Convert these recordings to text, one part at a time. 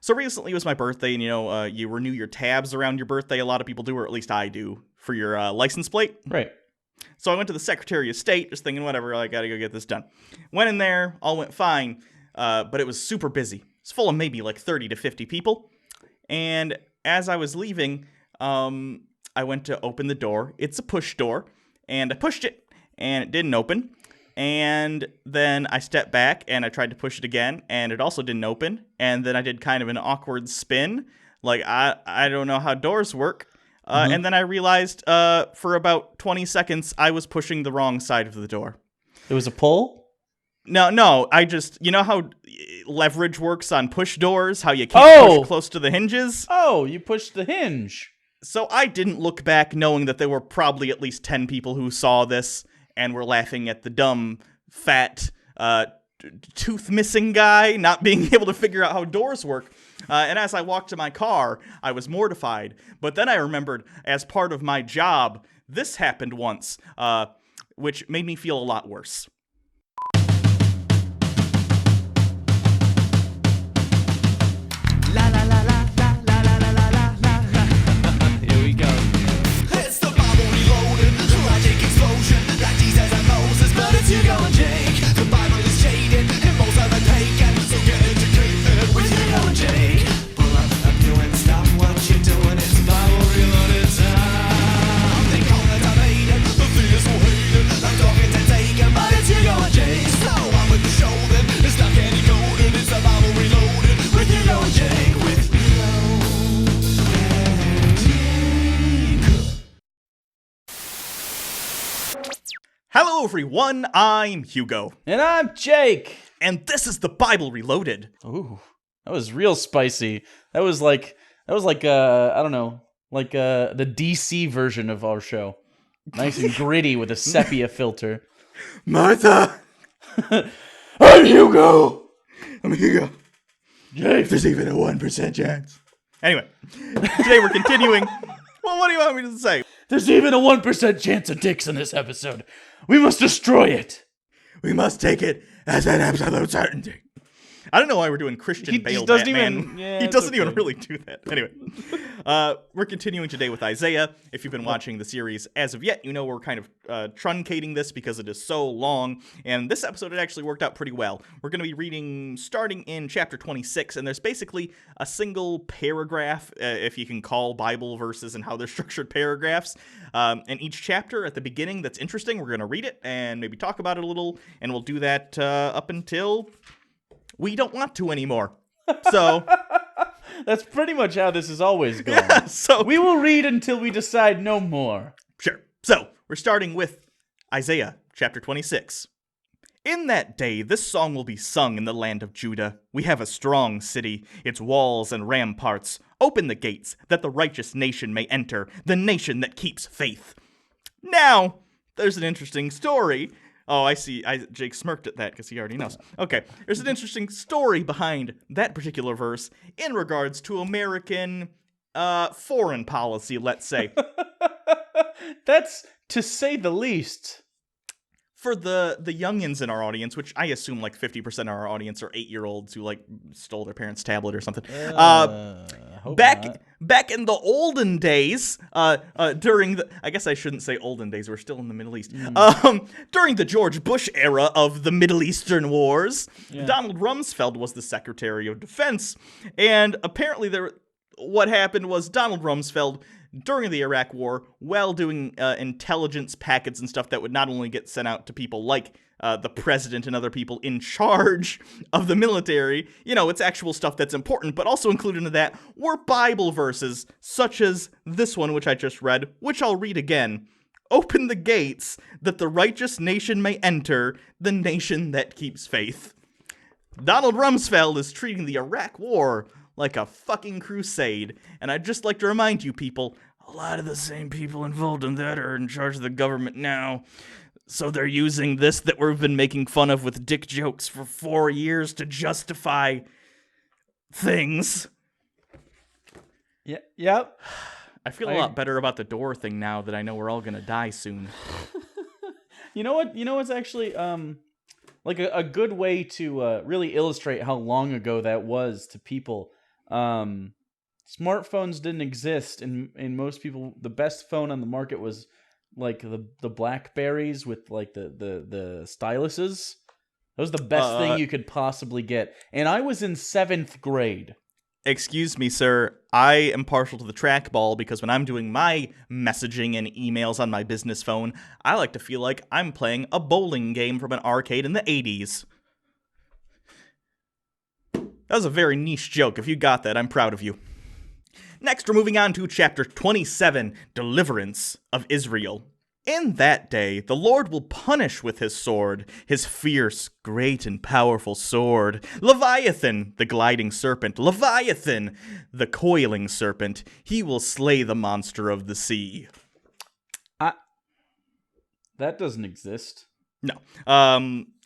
So recently was my birthday, and you renew your tabs around your birthday. A lot of people do, or at least I do, for your license plate. Right. So I went to the Secretary of State, just thinking, whatever, I gotta go get this done. Went in there, all went fine, but it was super busy. It's full of maybe like 30 to 50 people. And as I was leaving, I went to open the door. It's a push door, and I pushed it, and it didn't open. And then I stepped back, and I tried to push it again, and it also didn't open. And then I did kind of an awkward spin, like I don't know how doors work. And then I realized for about 20 seconds, I was pushing the wrong side of the door. It was a pull? No, I just, you know how leverage works on push doors? How you can't push close to the hinges? Oh, you pushed the hinge. So I didn't look back knowing that there were probably at least 10 people who saw this and were laughing at the dumb, fat, tooth-missing guy not being able to figure out how doors work. And as I walked to my car, I was mortified. But then I remembered, as part of my job, this happened once, which made me feel a lot worse. La la la la la la la la la la. Here we go. It's the Bible reloaded, logic explosion, like Jesus and Moses, but it's Hugo and Jake. The Bible is jaded, and most of it taken, so get educated with Hugo and Jake. Pull up you and stop what you're doing. It's Bible reloaded time. They call it debated, the theist will hate it. I'm talking to taken, but it's Hugo and Jake. So I'm with the show then, it's not candy coated. It's the Bible reloaded with Hugo and Jake. Hello everyone, I'm Hugo. And I'm Jake. And this is the Bible Reloaded. Ooh, that was real spicy. That was like I don't know, like the DC version of our show. Nice and gritty with a sepia filter. Martha! I'm Hugo! I'm Hugo. Jake. There's even a 1% chance. Anyway, today we're continuing. Well, what do you want me to say? There's even a 1% chance of dicks in this episode. We must destroy it. We must take it as an absolute certainty. I don't know why we're doing Christian Bale Batman. He doesn't even really do that. Anyway, we're continuing today with Isaiah. If you've been watching the series as of yet, you know we're kind of truncating this because it is so long. And this episode, it actually worked out pretty well. We're going to be reading starting in chapter 26, and there's basically a single paragraph, if you can call Bible verses and how they're structured paragraphs. And each chapter at the beginning that's interesting, we're going to read it and maybe talk about it a little, and we'll do that up until we don't want to anymore. So that's pretty much how this is always going. Yeah, so we will read until we decide no more. Sure. So we're starting with Isaiah chapter 26. In that day, this song will be sung in the land of Judah. We have a strong city, its walls and ramparts. Open the gates, that the righteous nation may enter, the nation that keeps faith. Now, there's an interesting story. Oh, I see. Jake smirked at that because he already knows. Okay, there's an interesting story behind that particular verse in regards to American foreign policy, let's say. That's to say the least. For the youngins in our audience, which I assume like 50% of our audience are 8-year-olds who like stole their parents' tablet or something. Back in the olden days, during the, I guess I shouldn't say olden days, we're still in the Middle East. During the George Bush era of the Middle Eastern wars, Donald Rumsfeld was the Secretary of Defense, and apparently what happened was Donald Rumsfeld, during the Iraq War, while doing intelligence packets and stuff that would not only get sent out to people like the president and other people in charge of the military, it's actual stuff that's important, but also included in that were Bible verses, such as this one, which I just read, which I'll read again. Open the gates, that the righteous nation may enter, the nation that keeps faith. Donald Rumsfeld is treating the Iraq War like a fucking crusade, and I'd just like to remind you people, a lot of the same people involved in that are in charge of the government now, so they're using this that we've been making fun of with dick jokes for 4 years to justify things. Yeah, yep. I feel a lot better about the door thing now that I know we're all gonna die soon. You know what? You know what's actually like a good way to really illustrate how long ago that was to people. Smartphones didn't exist, and most people, the best phone on the market was like the Blackberries with like the styluses. That was the best thing you could possibly get. And I was in 7th grade. Excuse me, sir. I am partial to the trackball because when I'm doing my messaging and emails on my business phone, I like to feel like I'm playing a bowling game from an arcade in the 80s. That was a very niche joke. If you got that, I'm proud of you. Next, we're moving on to chapter 27, Deliverance of Israel. In that day, the Lord will punish with his sword, his fierce, great, and powerful sword. Leviathan, the gliding serpent. Leviathan, the coiling serpent. He will slay the monster of the sea. That doesn't exist. No. A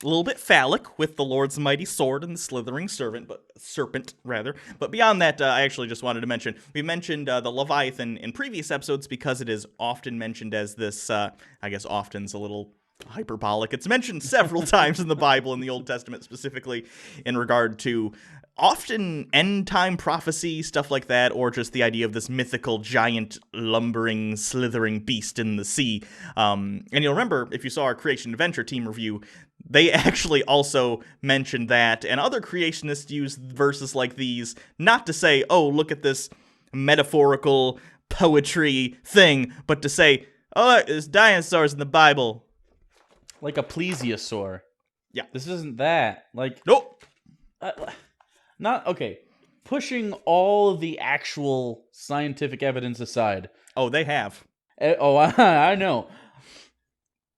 little bit phallic with the Lord's mighty sword and the slithering serpent. But beyond that, I actually just wanted to mention, we mentioned the Leviathan in previous episodes because it is often mentioned as this, I guess often's a little hyperbolic. It's mentioned several times in the Bible, in the Old Testament specifically, in regard to often end-time prophecy, stuff like that, or just the idea of this mythical, giant, lumbering, slithering beast in the sea. And you'll remember, if you saw our Creation Adventure team review, they actually also mentioned that, and other creationists use verses like these, not to say, oh, look at this metaphorical poetry thing, but to say, oh, look, there's dinosaurs in the Bible. Like a plesiosaur. Yeah. This isn't that. Like, Nope. Not okay. Pushing all of the actual scientific evidence aside. Oh, they have. I know.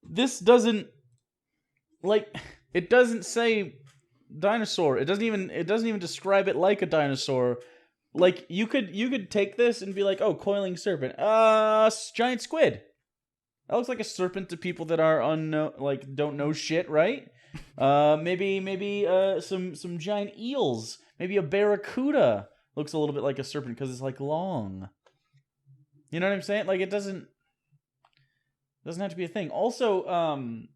This doesn't it doesn't say dinosaur. It doesn't even describe it like a dinosaur. Like you could take this and be like, "Oh, coiling serpent. Giant squid." That looks like a serpent to people that are don't know shit, right? Maybe some giant eels. Maybe a barracuda looks a little bit like a serpent because it's like long. You know what I'm saying? Like it doesn't have to be a thing. Also,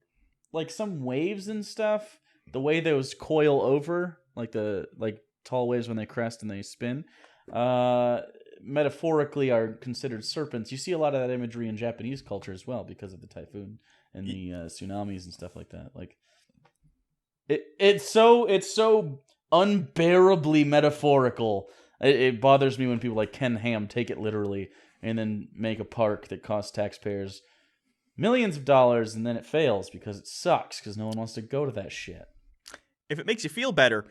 like some waves and stuff, the way those coil over, like tall waves when they crest and they spin, metaphorically are considered serpents. You see a lot of that imagery in Japanese culture as well because of the typhoon and the tsunamis and stuff like that. Like it's so unbearably metaphorical. It bothers me when people like Ken Ham take it literally and then make a park that costs taxpayers millions of dollars and then it fails because it sucks because no one wants to go to that shit. If it makes you feel better,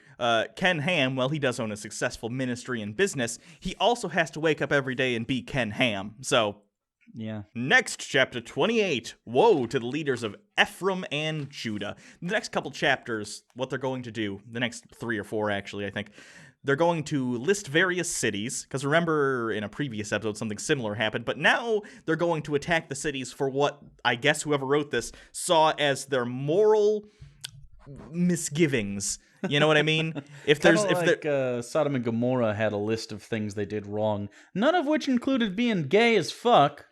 Ken Ham, well, he does own a successful ministry and business. He also has to wake up every day and be Ken Ham. So, yeah. Next, chapter 28. Woe to the leaders of Ephraim and Judah. The next couple chapters, what they're going to do, the next 3 or 4 actually, I think, they're going to list various cities, because remember in a previous episode something similar happened, but now they're going to attack the cities for what I guess whoever wrote this saw as their moral misgivings. You know what I mean? Sodom and Gomorrah had a list of things they did wrong, none of which included being gay as fuck.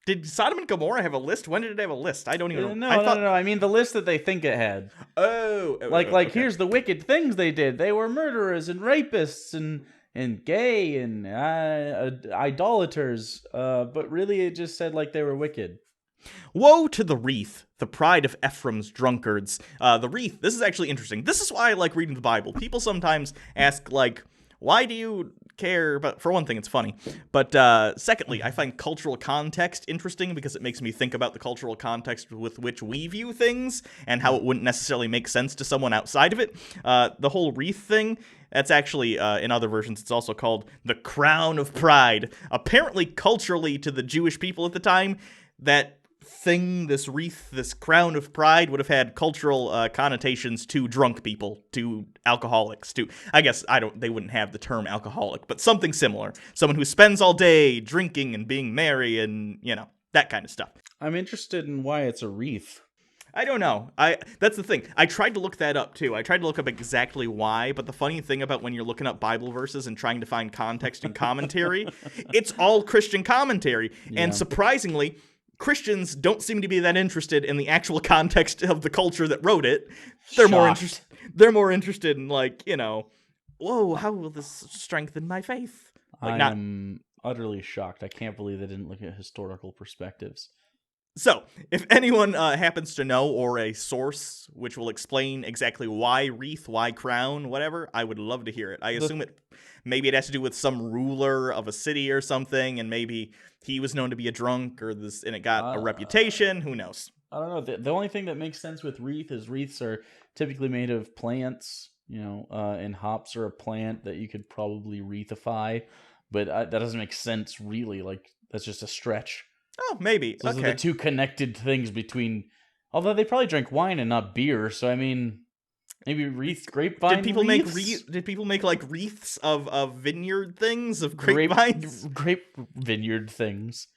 Did Sodom and Gomorrah have a list? When did it have a list? I don't even know. No. I mean the list that they think it had. Okay. Here's the wicked things they did. They were murderers and rapists and gay and idolaters. But really, it just said like they were wicked. Woe to the wreath, the pride of Ephraim's drunkards. The wreath, this is actually interesting. This is why I like reading the Bible. People sometimes ask, like, why do you care? But for one thing, it's funny. But secondly, I find cultural context interesting because it makes me think about the cultural context with which we view things and how it wouldn't necessarily make sense to someone outside of it. The whole wreath thing, that's actually, in other versions, it's also called the crown of pride. Apparently, culturally, to the Jewish people at the time, that thing, this wreath, this crown of pride would have had cultural connotations to drunk people, to alcoholics, to, I guess, they wouldn't have the term alcoholic, but something similar. Someone who spends all day drinking and being merry and, that kind of stuff. I'm interested in why it's a wreath. I don't know. That's the thing. I tried to look that up, too. I tried to look up exactly why, but the funny thing about when you're looking up Bible verses and trying to find context and commentary, it's all Christian commentary. Yeah. And surprisingly, Christians don't seem to be that interested in the actual context of the culture that wrote it. They're more interested in, like, whoa, how will this strengthen my faith? I am utterly shocked. I can't believe they didn't look at historical perspectives. So, if anyone happens to know, or a source which will explain exactly why wreath, why crown, whatever, I would love to hear it. I assume maybe it has to do with some ruler of a city or something, and maybe he was known to be a drunk, and it got a reputation. Who knows? I don't know. The only thing that makes sense with wreath is wreaths are typically made of plants, and hops are a plant that you could probably wreathify, but that doesn't make sense really. Like, that's just a stretch. Oh, maybe. Those are the two connected things between. Although they probably drank wine and not beer, so I mean, maybe grapevine. Did people make like wreaths of vineyard things of grapevines? Grape vineyard things.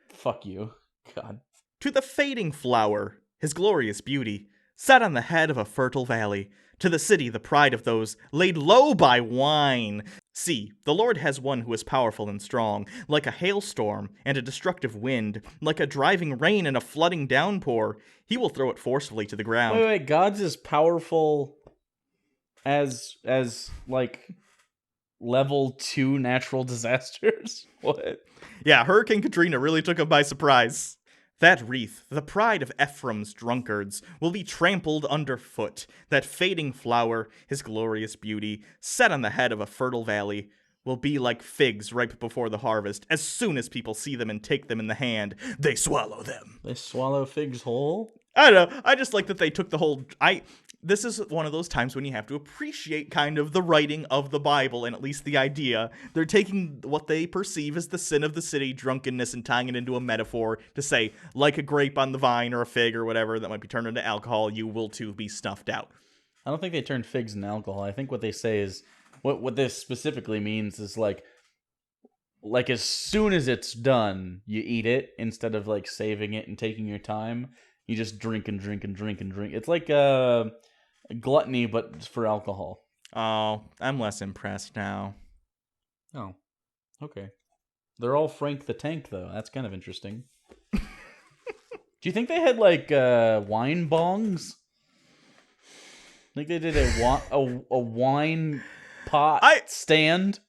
Fuck you, God. To the fading flower, his glorious beauty, set on the head of a fertile valley. To the city, the pride of those laid low by wine. See, the Lord has one who is powerful and strong, like a hailstorm and a destructive wind, like a driving rain and a flooding downpour. He will throw it forcefully to the ground. Wait, God's as powerful as like level 2 natural disasters? What? Yeah, Hurricane Katrina really took him by surprise. That wreath, the pride of Ephraim's drunkards, will be trampled underfoot. That fading flower, his glorious beauty, set on the head of a fertile valley, will be like figs ripe before the harvest. As soon as people see them and take them in the hand, they swallow them. They swallow figs whole? I don't know. I just like that they took the whole... This is one of those times when you have to appreciate kind of the writing of the Bible, and at least the idea. They're taking what they perceive as the sin of the city, drunkenness, and tying it into a metaphor to say, like a grape on the vine or a fig or whatever that might be turned into alcohol, you will too be snuffed out. I don't think they turned figs into alcohol. I think what they say is, what this specifically means is like as soon as it's done, you eat it instead of like saving it and taking your time. You just drink and drink and drink and drink. It's like gluttony, but for alcohol. Oh, I'm less impressed now. Oh, okay. They're all Frank the Tank, though. That's kind of interesting. Do you think they had like wine bongs? I think they did a wine pot stand.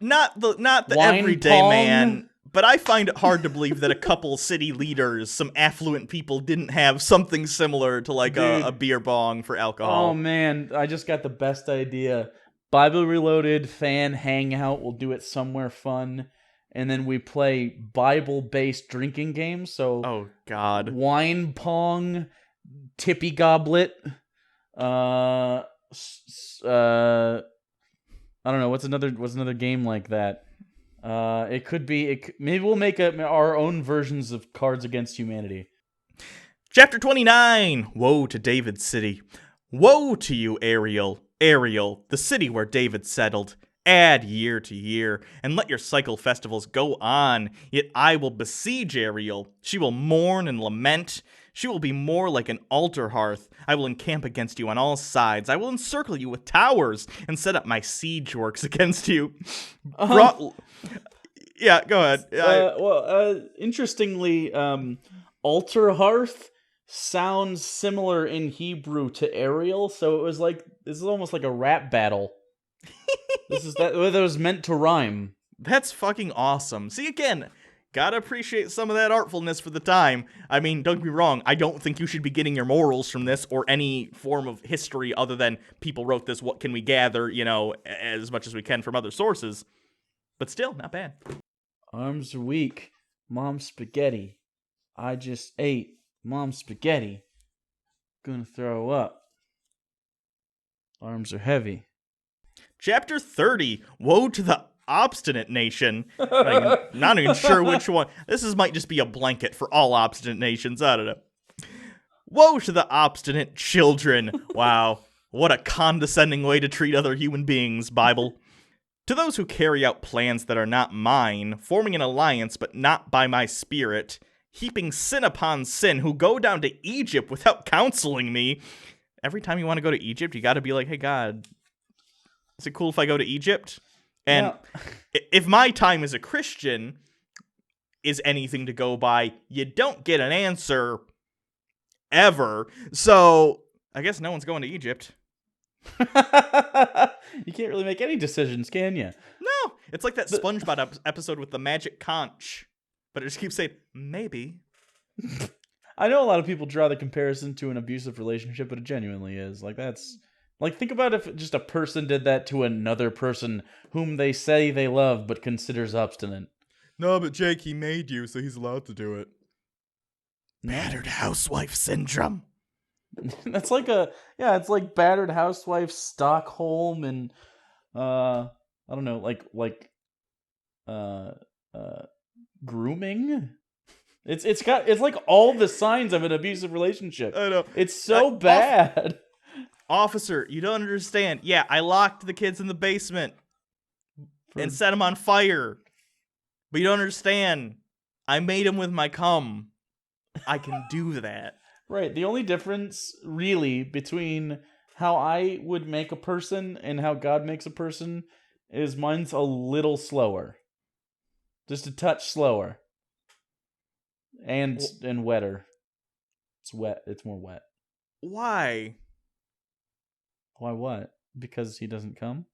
Not the wine everyday pong? Man. But I find it hard to believe that a couple city leaders, some affluent people, didn't have something similar to like a beer bong for alcohol. Oh man, I just got the best idea. Bible Reloaded fan hangout. We'll do it somewhere fun, and then we play Bible-based drinking games. So, oh god, wine pong, tippy goblet. I don't know what's another game like that. It could be. Maybe we'll make our own versions of Cards Against Humanity. Chapter 29. Woe to David's city. Woe to you, Ariel, the city where David settled. Add year to year, and let your cycle festivals go on. Yet I will besiege Ariel. She will mourn and lament. She will be more like an altar hearth. I will encamp against you on all sides. I will encircle you with towers and set up my siege works against you. Yeah, go ahead. Interestingly, altar hearth sounds similar in Hebrew to Ariel, so this is almost like a rap battle. That was meant to rhyme. That's fucking awesome. See, again, gotta appreciate some of that artfulness for the time. I mean, don't get me wrong, I don't think you should be getting your morals from this or any form of history other than people wrote this, what can we gather, as much as we can from other sources. But still, not bad. Arms are weak. Mom's spaghetti. I just ate mom's spaghetti. Gonna throw up. Arms are heavy. Chapter 30. Woe to the obstinate nation. Not even sure which one. Might just be a blanket for all obstinate nations. I don't know. Woe to the obstinate children. Wow. What a condescending way to treat other human beings, Bible. To those who carry out plans that are not mine, forming an alliance but not by my spirit, heaping sin upon sin, who go down to Egypt without counseling me. Every time you want to go to Egypt, you got to be like, hey, God, is it cool if I go to Egypt? And if my time as a Christian is anything to go by, you don't get an answer ever. So I guess no one's going to Egypt. You can't really make any decisions, can you? No, it's like that SpongeBob episode with the magic conch, but it just keeps saying maybe. I know a lot of people draw the comparison to an abusive relationship, but it genuinely is. Like, that's... Like, think about if just a person did that to another person whom they say they love but considers obstinate. No, but Jake, he made you, so he's allowed to do it. Battered housewife syndrome. That's like it's like battered housewife, Stockholm, and I don't know, like grooming. It's like all the signs of an abusive relationship. I know. It's so bad. Officer, you don't understand. Yeah, I locked the kids in the basement and set them on fire. But you don't understand. I made them with my cum. I can do that. Right. The only difference, really, between how I would make a person and how God makes a person is mine's a little slower. Just a touch slower. And wetter. It's wet. It's more wet. Why? Why what? Because he doesn't come?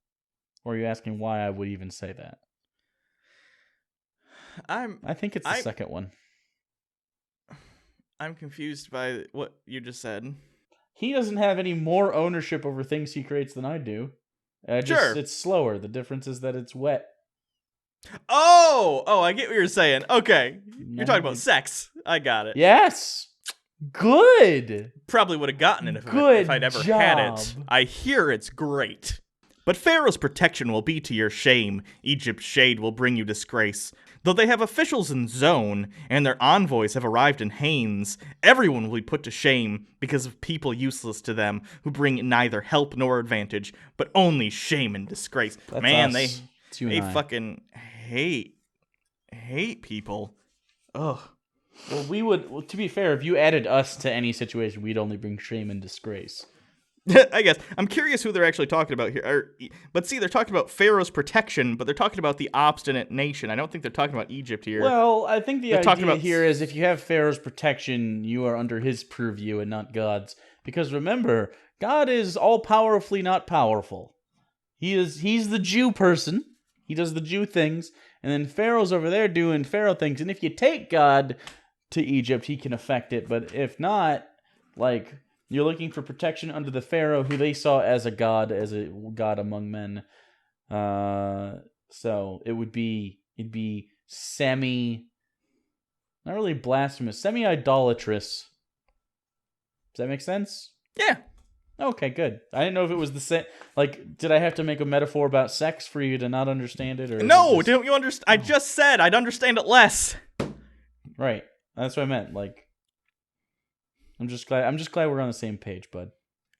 Or are you asking why I would even say that? I think it's the second one. I'm confused by what you just said. He doesn't have any more ownership over things he creates than I do. Sure. It's slower. The difference is that it's wet. Oh, I get what you're saying. Okay. You're talking about sex. I got it. Yes. Good. Probably would have gotten it if I'd ever job. had it. I hear it's great. But Pharaoh's protection will be to your shame. Egypt's shade will bring you disgrace. Though they have officials in Zone, and their envoys have arrived in Hanes, everyone will be put to shame because of people useless to them who bring neither help nor advantage, but only shame and disgrace. That's Man, us. they fucking hate people. Ugh. Well, to be fair, if you added us to any situation, we'd only bring shame and disgrace. I guess. I'm curious who they're actually talking about here. But see, they're talking about Pharaoh's protection, but they're talking about the obstinate nation. I don't think they're talking about Egypt here. Well, I think the They're idea here is if you have Pharaoh's protection, you are under his purview and not God's. Because remember, God is all-powerfully not powerful. He's the Jew person. He does the Jew things. And then Pharaoh's over there doing Pharaoh things. And if you take God to Egypt, he can affect it. But if not, like... You're looking for protection under the Pharaoh, who they saw as a god among men. So it'd be not really blasphemous, semi-idolatrous. Does that make sense? Yeah. Okay, good. I didn't know if it was the same. Like, did I have to make a metaphor about sex for you to not understand it? Or no, don't you understand? I just said I'd understand it less. Right. That's what I meant. Like, I'm just glad we're on the same page, bud.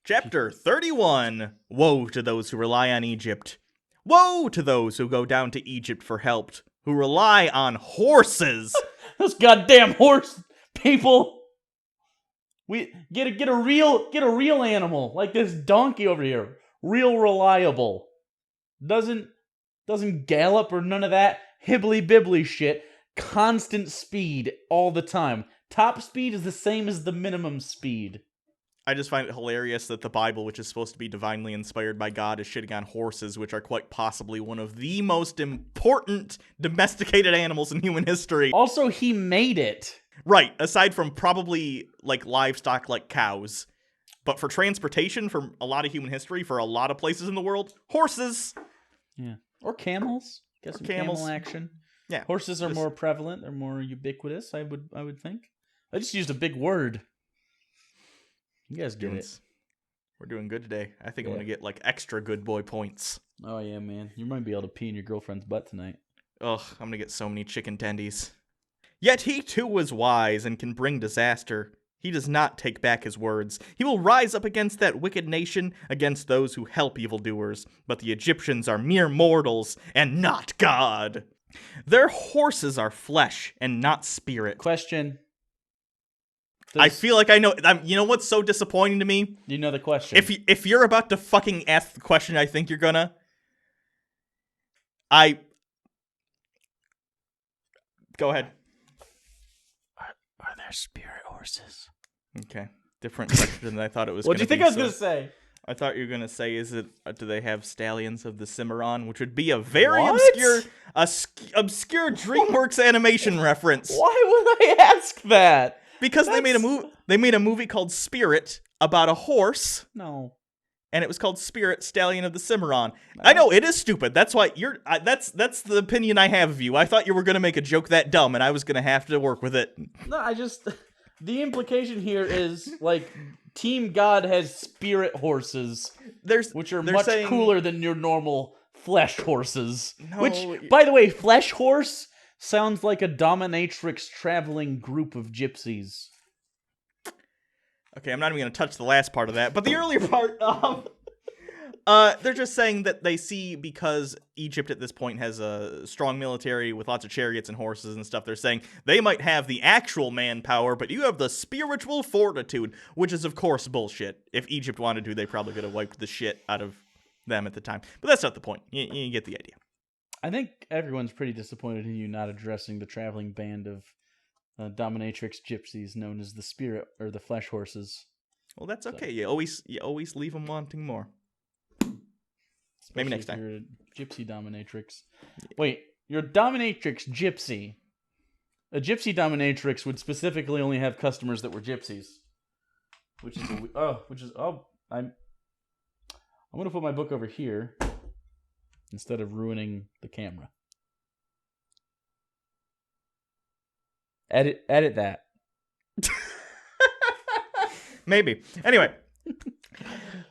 Chapter 31. Woe to those who rely on Egypt. Woe to those who go down to Egypt for help, who rely on horses. Those goddamn horse people. We get a real animal like this donkey over here. Real reliable. Doesn't gallop or none of that hibbly bibbly shit. Constant speed all the time. Top speed is the same as the minimum speed. I just find it hilarious that the Bible, which is supposed to be divinely inspired by God, is shitting on horses, which are quite possibly one of the most important domesticated animals in human history. Also, he made it. Right, aside from probably, like, livestock like cows. But for transportation, for a lot of human history, for a lot of places in the world, horses. Yeah. Or camels. Get some camel action. Yeah. Horses are more prevalent. They're more ubiquitous, I would think. I just used a big word. You guys get it. We're doing good today. I think I'm going to get, like, extra good boy points. Oh, yeah, man. You might be able to pee in your girlfriend's butt tonight. Ugh, I'm going to get so many chicken tendies. Yet he too was wise and can bring disaster. He does not take back his words. He will rise up against that wicked nation, against those who help evildoers. But the Egyptians are mere mortals and not God. Their horses are flesh and not spirit. Question. I feel like I know. You know what's so disappointing to me? You know the question. If you're about to fucking ask the question, I think you're gonna. Go ahead. Are there spirit horses? Okay, different question than I thought it was. What do you think I was gonna say? I thought you were gonna say, do they have Stallions of the Cimarron, which would be a very What? obscure DreamWorks animation reference. Why would I ask that? Because they made a movie called Spirit about a horse. No. And it was called Spirit, Stallion of the Cimarron. I know, it is stupid. That's why that's the opinion I have of you. I thought you were going to make a joke that dumb, and I was going to have to work with it. No, the implication here is, like, Team God has spirit horses, which are much cooler than your normal flesh horses. No. Which, by the way, flesh horse sounds like a dominatrix traveling group of gypsies. Okay, I'm not even going to touch the last part of that, but the earlier part, they're just saying that they see, because Egypt at this point has a strong military with lots of chariots and horses and stuff, they're saying they might have the actual manpower, but you have the spiritual fortitude, which is, of course, bullshit. If Egypt wanted to, they probably could have wiped the shit out of them at the time. But that's not the point. You get the idea. I think everyone's pretty disappointed in you not addressing the traveling band of dominatrix gypsies known as the spirit or the flesh horses. Well, that's okay. You always leave them wanting more. Maybe next time. You're a gypsy dominatrix. Wait, you're a dominatrix gypsy. A gypsy dominatrix would specifically only have customers that were gypsies, I'm gonna put my book over here instead of ruining the camera. Edit that. Maybe. Anyway.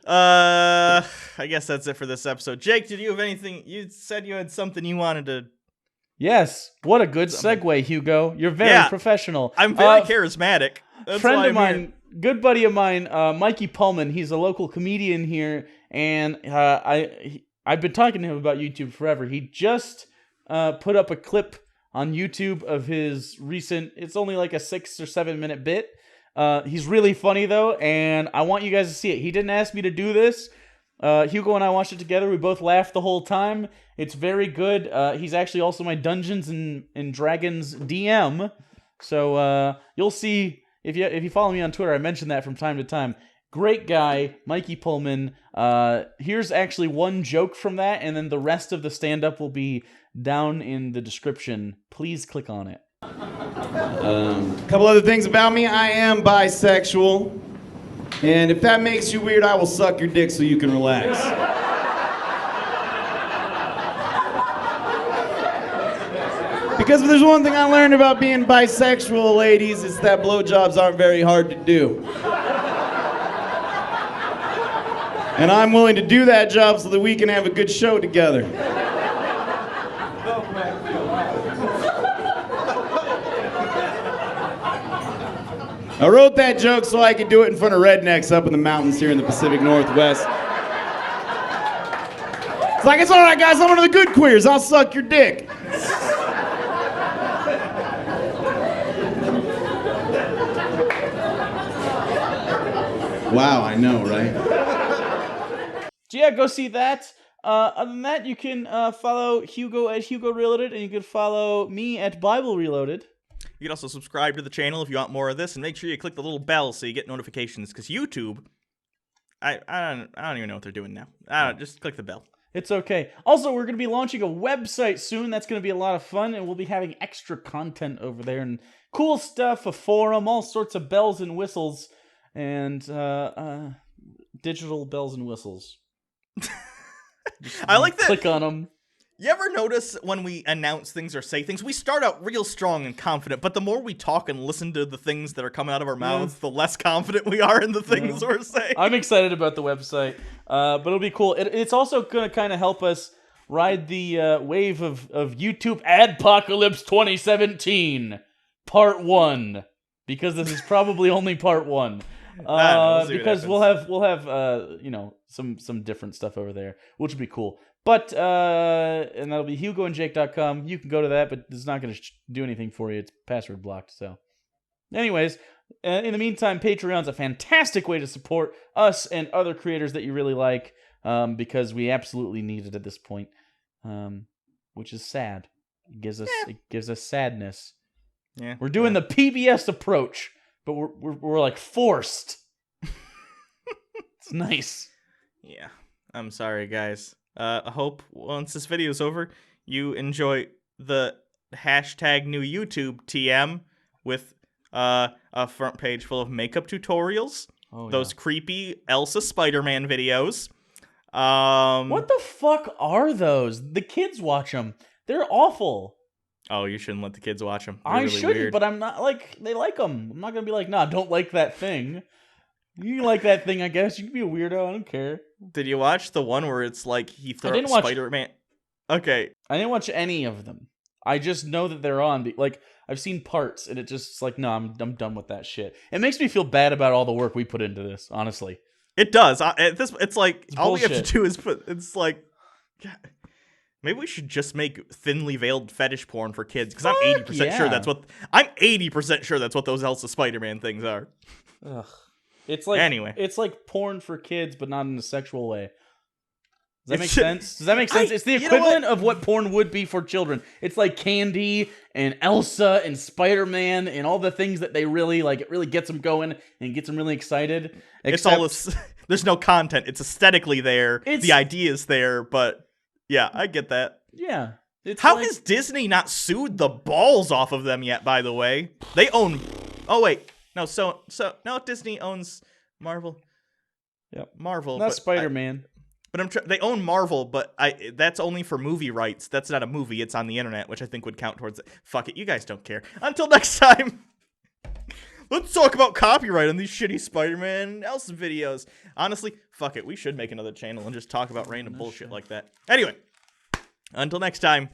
I guess that's it for this episode. Jake, did you have anything? You said you had something you wanted to... Yes. What a good segue, Hugo. You're very professional. I'm very charismatic. That's friend why of mine, good buddy of mine, Mikey Pullman, he's a local comedian here, and I've been talking to him about YouTube forever. He just put up a clip on YouTube of his recent, it's only like a 6 or 7 minute bit. He's really funny though, and I want you guys to see it. He didn't ask me to do this. Hugo and I watched it together. We both laughed the whole time. It's very good. He's actually also my Dungeons and Dragons DM. So you'll see if you follow me on Twitter. I mention that from time to time. Great guy, Mikey Pullman. Here's actually one joke from that, and then the rest of the stand-up will be down in the description. Please click on it. A couple other things about me. I am bisexual. And if that makes you weird, I will suck your dick so you can relax. Because if there's one thing I learned about being bisexual, ladies, it's that blowjobs aren't very hard to do. And I'm willing to do that job so that we can have a good show together. I wrote that joke so I could do it in front of rednecks up in the mountains here in the Pacific Northwest. It's like, it's all right, guys, I'm one of the good queers. I'll suck your dick. Wow, I know, right? So yeah, go see that. Other than that, you can follow Hugo at Hugo Reloaded, and you can follow me at Bible Reloaded. You can also subscribe to the channel if you want more of this, and make sure you click the little bell so you get notifications, because YouTube, I don't even know what they're doing now. Just click the bell. It's okay. Also, we're going to be launching a website soon. That's going to be a lot of fun, and we'll be having extra content over there, and cool stuff, a forum, all sorts of bells and whistles, and digital bells and whistles. I like that. Click on them. You ever notice when we announce things or say things, we start out real strong and confident, but the more we talk and listen to the things that are coming out of our mouths, the less confident we are in the things we're saying. I'm excited about the website, but it'll be cool. It's also going to kind of help us ride the wave of YouTube Adpocalypse 2017, Part 1, because this is probably only Part 1. Because we'll have some different stuff over there, which would be cool. But and that'll be hugoandjake.com. You can go to that, but it's not going to do anything for you. It's password blocked. So, anyways, in the meantime, Patreon's a fantastic way to support us and other creators that you really like, because we absolutely need it at this point, which is sad. It gives us sadness. Yeah, we're doing the PBS approach, but we're like forced. It's nice. Yeah, I'm sorry, guys. I hope once this video's over, you enjoy the hashtag new YouTube TM with a front page full of makeup tutorials, those creepy Elsa Spider-Man videos. What the fuck are those? The kids watch them. They're awful. Oh, you shouldn't let the kids watch them. They're I really shouldn't, weird. but I'm not like they like them. I'm not gonna be like, nah, don't like that thing. You like that thing, I guess. You can be a weirdo. I don't care. Did you watch the one where it's like he throws didn't watch- Spider-Man? Okay. I didn't watch any of them. I just know that they're on. Like I've seen parts, and it just like, no, I'm done with that shit. It makes me feel bad about all the work we put into this. Honestly, It does. It's like all we have bullshit. to do is put. It's like, God, maybe we should just make thinly veiled fetish porn for kids because I'm 80% sure yeah. that's what. I'm 80% sure that's what those Elsa Spider-Man things are. ugh. It's like Anyway. it's like porn for kids, but not in a sexual way. Does that It's make ju- sense? Does that make sense? It's the you know what? equivalent of what porn would be for children. It's like Candy and Elsa and Spider-Man and all the things that they really like. It really gets them going and gets them really excited. It's all this. There's no content. It's aesthetically there. It's- The idea is there, but yeah, I get that. Yeah. It's How like, has Disney not sued the balls off of them yet? By the way, they own. Oh wait, no. So no. Disney owns Marvel. Yep. Marvel. not but Spider-Man? they own Marvel, but that's only for movie rights. That's not a movie. It's on the internet, which I think would count towards it. Fuck it. You guys don't care. Until next time. Let's talk about copyright on these shitty Spider-Man and Elsa videos. Honestly, fuck it. We should make another channel and just talk about random bullshit like that. Anyway, until next time.